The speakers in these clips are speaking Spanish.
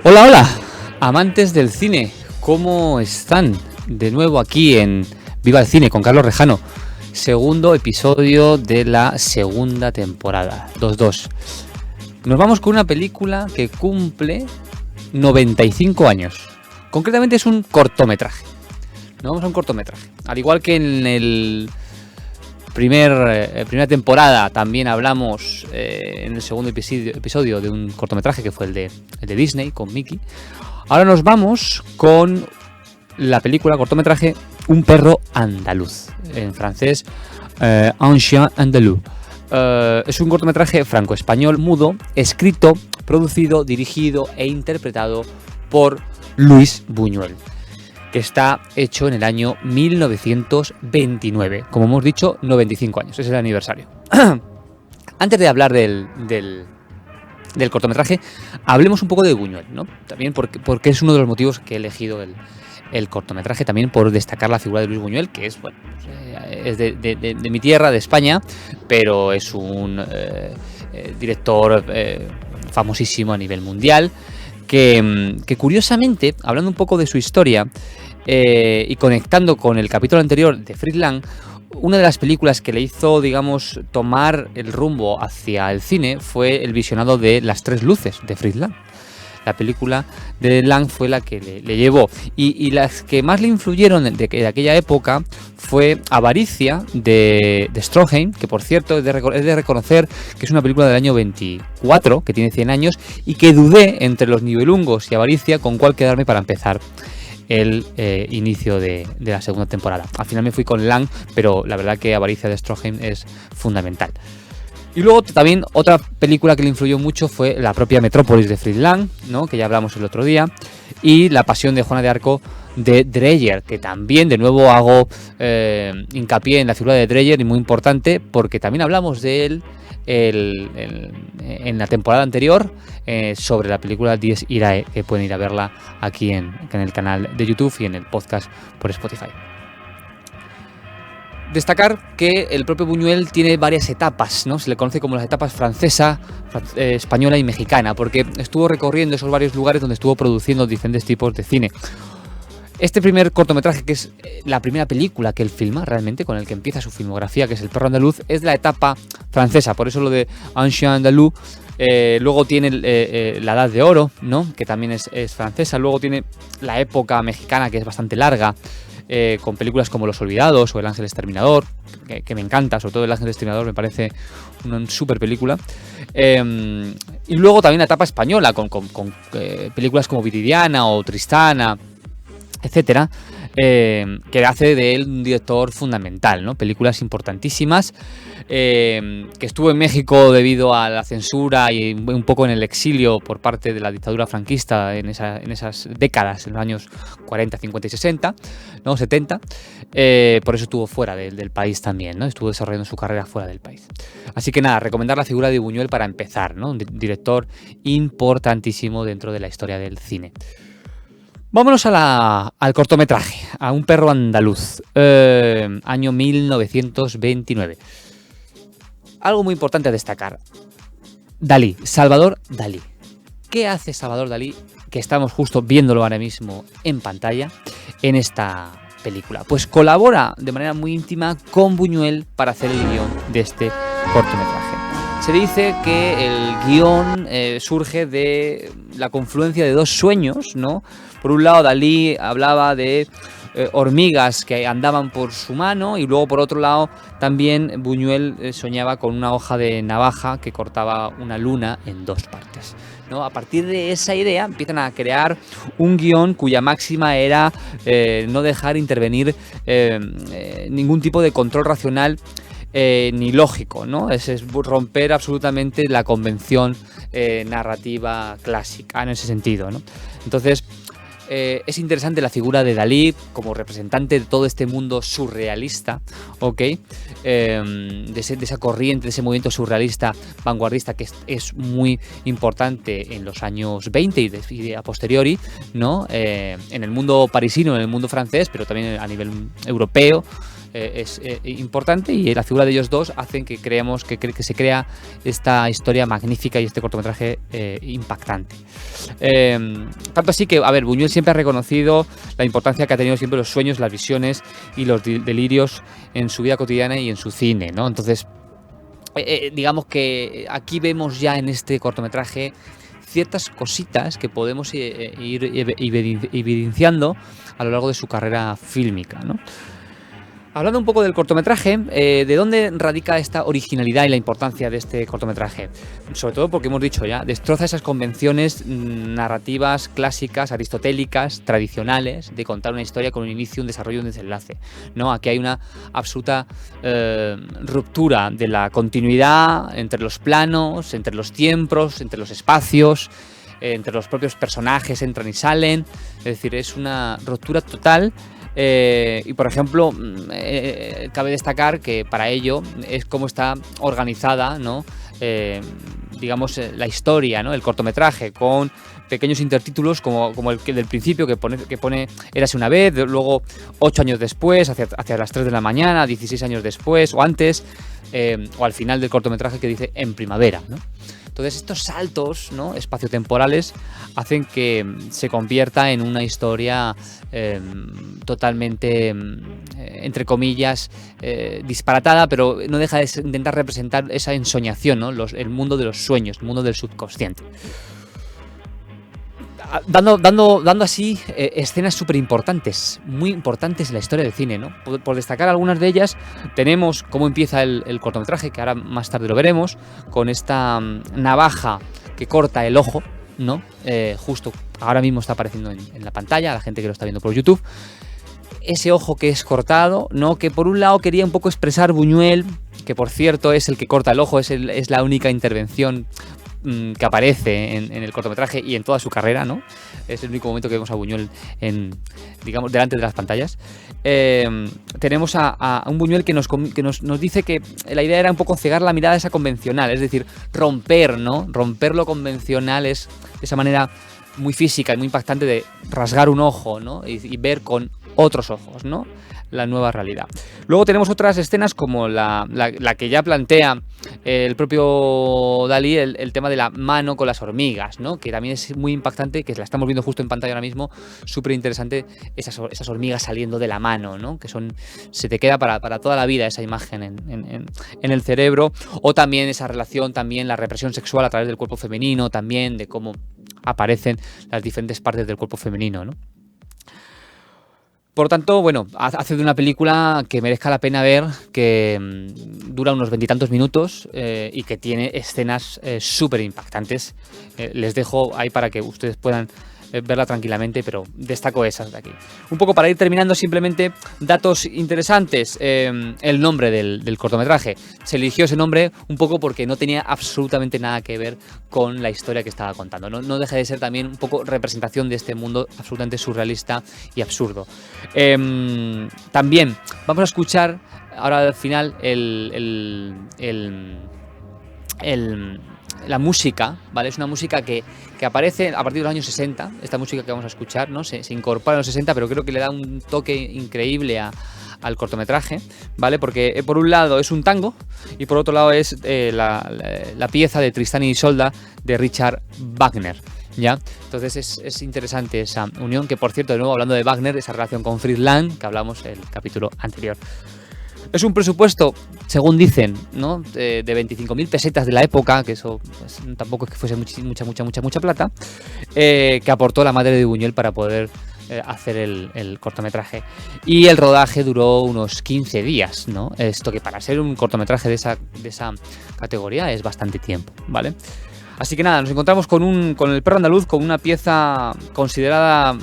Hola, hola, amantes del cine, ¿cómo están? De nuevo aquí en Viva el Cine con Carlos Rejano, segundo episodio de la segunda temporada, 2-2. Nos vamos con una película que cumple 95 años, concretamente es un cortometraje. Nos vamos a un cortometraje, al igual que en el primera temporada también hablamos en el segundo episodio de un cortometraje que fue el de Disney con Mickey. Ahora nos vamos con la película cortometraje Un perro andaluz, en francés Un chien andalou. Es un cortometraje franco-español mudo, escrito, producido, dirigido e interpretado por Luis Buñuel, que está hecho en el año 1929. Como hemos dicho, 95 años, es el aniversario. Antes de hablar del cortometraje, hablemos un poco de Buñuel, ¿no? También porque es uno de los motivos que he elegido el cortometraje, también por destacar la figura de Luis Buñuel, que es, bueno, es de mi tierra, de España, pero es un director famosísimo a nivel mundial, que curiosamente, hablando un poco de su historia y conectando con el capítulo anterior de Fritz Lang, una de las películas que le hizo, digamos, tomar el rumbo hacia el cine fue El visionado de Las tres luces de Fritz Lang. La película de Lang fue la que le llevó. Y las que más le influyeron de aquella época fue Avaricia de Stroheim, que por cierto es de reconocer que es una película del año 24, que tiene 100 años, y que dudé entre Los Nibelungos y Avaricia con cuál quedarme para empezar el inicio de la segunda temporada. Al final me fui con Lang, pero la verdad que Avaricia de Stroheim es fundamental. Y luego también otra película que le influyó mucho fue la propia Metrópolis de Fritz Lang, ¿no? Que ya hablamos el otro día, y La pasión de Juana de Arco de Dreyer, que también de nuevo hago hincapié en la figura de Dreyer, y muy importante porque también hablamos de él en la temporada anterior sobre la película Dies Irae, que pueden ir a verla aquí en el canal de YouTube y en el podcast por Spotify. Destacar que el propio Buñuel tiene varias etapas, ¿no? Se le conoce como las etapas francesa, española y mexicana, porque estuvo recorriendo esos varios lugares donde estuvo produciendo diferentes tipos de cine. Este primer cortometraje, que es la primera película que él filma realmente, con el que empieza su filmografía, que es El perro andaluz, es la etapa francesa, por eso lo de Un chien andalou. Luego tiene la Edad de Oro, ¿no? Que también es francesa. Luego tiene la época mexicana, que es bastante larga, con películas como Los Olvidados o El Ángel Exterminador, que me encanta, sobre todo El Ángel Exterminador me parece una super película. Y luego también la etapa española, con películas como Viridiana o Tristana, etcétera, que hace de él un director fundamental, ¿no? Películas importantísimas, que estuvo en México debido a la censura y un poco en el exilio por parte de la dictadura franquista en esas décadas, en los años 40, 50 y 60, ¿no? 70, por eso estuvo fuera del país también, ¿no? Estuvo desarrollando su carrera fuera del país. Así que nada, recomendar la figura de Buñuel para empezar, ¿no? Un director importantísimo dentro de la historia del cine. Vámonos al cortometraje, a Un perro andaluz, año 1929. Algo muy importante a destacar. Dalí, Salvador Dalí. ¿Qué hace Salvador Dalí, que estamos justo viéndolo ahora mismo en pantalla, en esta película? Pues colabora de manera muy íntima con Buñuel para hacer el guión de este cortometraje. Se dice que el guión surge de la confluencia de dos sueños, ¿no? Por un lado, Dalí hablaba de hormigas que andaban por su mano, y luego por otro lado también Buñuel soñaba con una hoja de navaja que cortaba una luna en dos partes, ¿no? A partir de esa idea empiezan a crear un guión cuya máxima era no dejar intervenir ningún tipo de control racional ni lógico, ¿no? Es romper absolutamente la convención narrativa clásica en ese sentido, ¿no? Entonces es interesante la figura de Dalí como representante de todo este mundo surrealista, ¿ok? De esa corriente, de ese movimiento surrealista vanguardista que es muy importante en los años 20 y a posteriori, ¿no? En el mundo parisino, en el mundo francés, pero también a nivel europeo, es importante, y la figura de ellos dos hacen que creemos que se crea esta historia magnífica y este cortometraje impactante. Tanto así que, a ver, Buñuel siempre ha reconocido la importancia que ha tenido siempre los sueños, las visiones y los delirios en su vida cotidiana y en su cine, ¿no? Entonces, digamos que aquí vemos ya en este cortometraje ciertas cositas que podemos ir evidenciando a lo largo de su carrera fílmica, ¿no? Hablando un poco del cortometraje, ¿de dónde radica esta originalidad y la importancia de este cortometraje? Sobre todo porque hemos dicho ya, destroza esas convenciones narrativas clásicas, aristotélicas, tradicionales, de contar una historia con un inicio, un desarrollo y un desenlace, ¿no? Aquí hay una absoluta ruptura de la continuidad entre los planos, entre los tiempos, entre los espacios, entre los propios personajes, entran y salen. Es decir, es una ruptura total. Y por ejemplo, cabe destacar que para ello es cómo está organizada, ¿no? Digamos, la historia, ¿no? El cortometraje, con pequeños intertítulos como el que del principio que pone Érase una vez, luego 8 años después, hacia las 3 de la mañana, 16 años después o antes, o al final del cortometraje que dice En primavera, ¿no? Entonces estos saltos, ¿no?, espaciotemporales hacen que se convierta en una historia totalmente, entre comillas, disparatada, pero no deja de intentar representar esa ensoñación, ¿no?, el mundo de los sueños, el mundo del subconsciente. Dando así escenas súper importantes, muy importantes en la historia del cine, ¿no? Por destacar algunas de ellas, tenemos cómo empieza el cortometraje, que ahora más tarde lo veremos, con esta navaja que corta el ojo, ¿no? Justo ahora mismo está apareciendo en la pantalla, a la gente que lo está viendo por YouTube. Ese ojo que es cortado, ¿no? Que por un lado quería un poco expresar Buñuel, que por cierto es el que corta el ojo, es la única intervención que aparece en el cortometraje y en toda su carrera, ¿no? Es el único momento que vemos a Buñuel digamos, delante de las pantallas. Tenemos a un Buñuel que nos dice que la idea era un poco cegar la mirada esa convencional, es decir, romper, ¿no? Romper lo convencional es esa manera muy física y muy impactante de rasgar un ojo, ¿no? Y ver con otros ojos, ¿no?, la nueva realidad. Luego tenemos otras escenas como la que ya plantea el propio Dalí, el tema de la mano con las hormigas, ¿no?, que también es muy impactante, que la estamos viendo justo en pantalla ahora mismo, súper interesante, esas hormigas saliendo de la mano, ¿no?, que se te queda para toda la vida esa imagen en el cerebro. O también esa relación, también la represión sexual a través del cuerpo femenino, también de cómo aparecen las diferentes partes del cuerpo femenino, ¿no? Por lo tanto, bueno, hace de una película que merezca la pena ver, que dura unos 20 y tantos minutos y que tiene escenas súper impactantes. Les dejo ahí para que ustedes puedan verla tranquilamente, pero destaco esas de aquí. Un poco para ir terminando, simplemente datos interesantes. El nombre del cortometraje. Se eligió ese nombre un poco porque no tenía absolutamente nada que ver con la historia que estaba contando. No deja de ser también un poco representación de este mundo absolutamente surrealista y absurdo. También vamos a escuchar ahora al final la música, ¿vale? Es una música que aparece a partir de los años 60, esta música que vamos a escuchar, ¿no? Se incorpora en los 60, pero creo que le da un toque increíble al cortometraje, ¿vale? Porque por un lado es un tango y por otro lado es la pieza de Tristán y Isolda de Richard Wagner, ¿ya? Entonces es interesante esa unión, que por cierto, de nuevo hablando de Wagner, esa relación con Fritz Lang, que hablamos en el capítulo anterior. Es un presupuesto, según dicen, ¿no?, de 25.000 pesetas de la época, que eso pues, tampoco es que fuese mucha plata, que aportó la madre de Buñuel para poder hacer el cortometraje. Y el rodaje duró unos 15 días, ¿no? Esto que para ser un cortometraje de esa categoría es bastante tiempo, ¿vale? Así que nada, nos encontramos con El perro andaluz, con una pieza considerada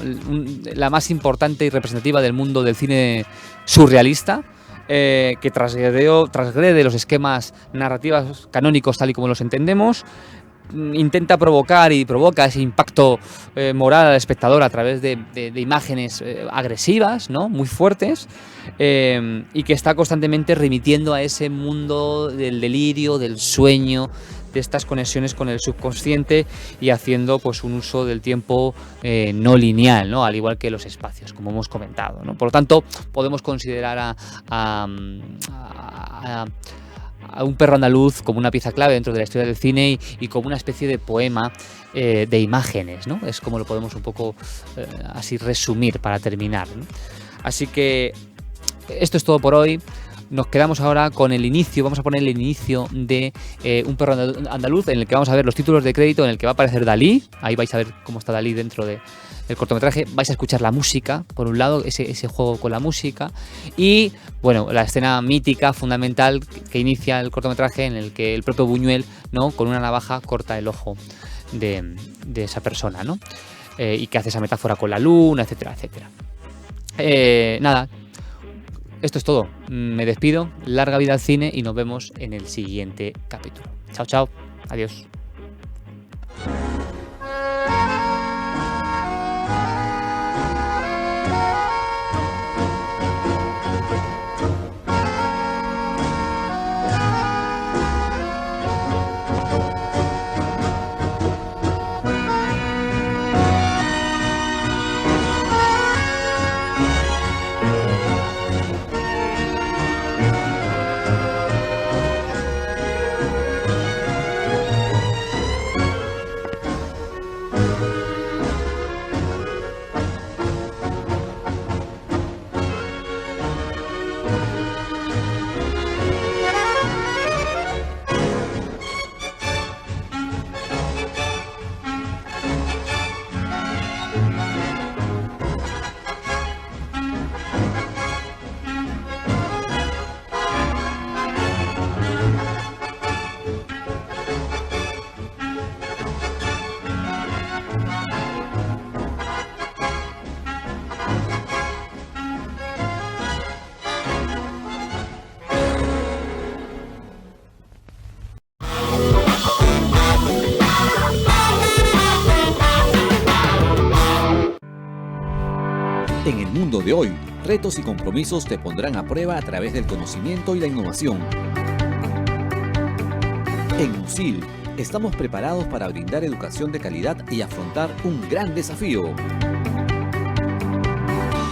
la más importante y representativa del mundo del cine surrealista, que transgrede los esquemas narrativos canónicos tal y como los entendemos, intenta provocar y provoca ese impacto moral al espectador a través de imágenes agresivas, ¿no?, muy fuertes, y que está constantemente remitiendo a ese mundo del delirio, del sueño, de estas conexiones con el subconsciente y haciendo pues un uso del tiempo no lineal, ¿no? Al igual que los espacios, como hemos comentado, ¿no? Por lo tanto, podemos considerar a Un perro andaluz como una pieza clave dentro de la historia del cine y como una especie de poema de imágenes, ¿no? Es como lo podemos un poco así resumir para terminar, ¿no? Así que esto es todo por hoy. Nos quedamos ahora con el inicio, vamos a poner el inicio de Un perro andaluz, en el que vamos a ver los títulos de crédito, en el que va a aparecer Dalí. Ahí vais a ver cómo está Dalí dentro del cortometraje. Vais a escuchar la música, por un lado, ese juego con la música. Y, bueno, la escena mítica, fundamental, que inicia el cortometraje, en el que el propio Buñuel, ¿no?, con una navaja corta el ojo de esa persona, ¿no? Y que hace esa metáfora con la luna, etcétera, etcétera. Nada. Esto es todo. Me despido. Larga vida al cine y nos vemos en el siguiente capítulo. Chao, chao. Adiós. En el mundo de hoy, retos y compromisos te pondrán a prueba a través del conocimiento y la innovación. En USIL, estamos preparados para brindar educación de calidad y afrontar un gran desafío.